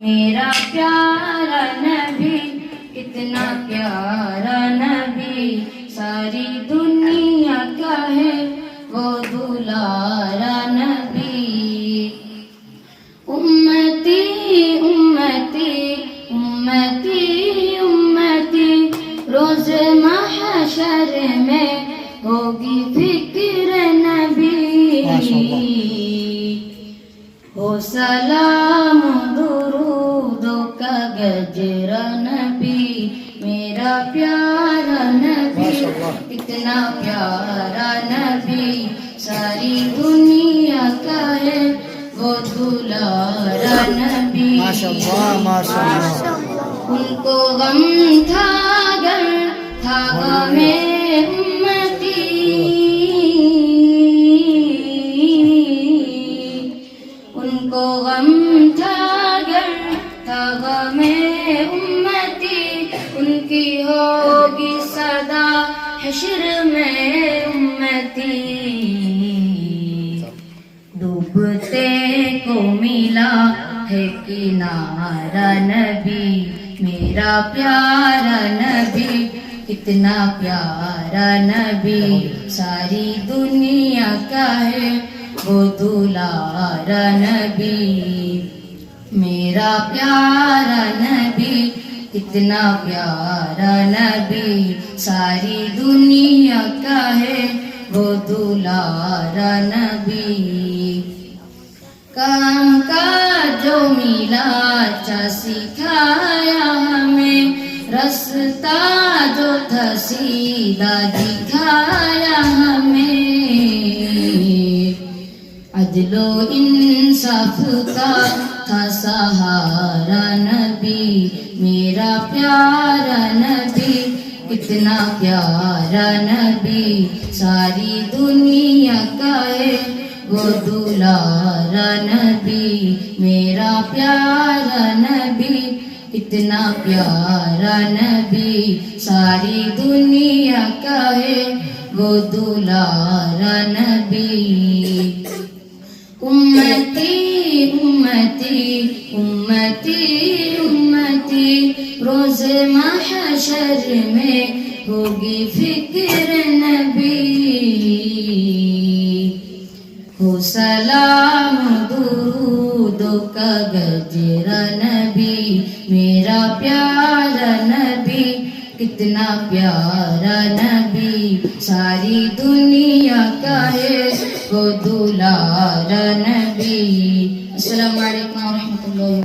میرا پیارا نبی کتنا پیارا نبی، ساری دنیا کا ہے وہ دلارا نبی۔ امتی امتی امتی امتی، روز محشر میں ہوگی فکر نبی۔ ہو سلام درودوں کا گجرا نبی، میرا پیارا نبی کتنا پیارا نبی، ساری دنیا کا ہے وہ دلارا نبی۔ ان کو غم تھا گر تھا غم امتی، ان کو غم تھا گر تھا غم امتی، ان کی ہوگی صدا حشر میں امتی۔ ڈوبتے کو ملا ہے کنارا نبی، میرا پیارا نبی کتنا پیارا نبی، ساری دنیا کا ہے وہ دلارا نبی۔ میرا پیارا نبی کتنا پیارا نبی، ساری دنیا کا ہے وہ دلارا نبی۔ کام کا جو ملا اچھا سکھایا ہمیں، رستہ جو تھا سیدھا دکھایا ہمیں، عدل و انصاف کا تھا سہارا نبی، میرا پیارا نبی کتنا پیارا نبی، ساری دنیا کا ہے وہ دلارا نبی۔ میرا پیارا نبی کتنا پیارا نبی، ساری دنیا کا ہے وہ دلارا نبی۔ امتی امتی امتی امتی، روز محشر میں ہوگی فکر نبی۔ ہو سلام درودوں کا گجرا نبی، میرا پیارا نبی کتنا پیارا نبی، ساری دنیا کا ہے وہ دلارا نبی۔ السلام علیکم ورحمۃ اللہ۔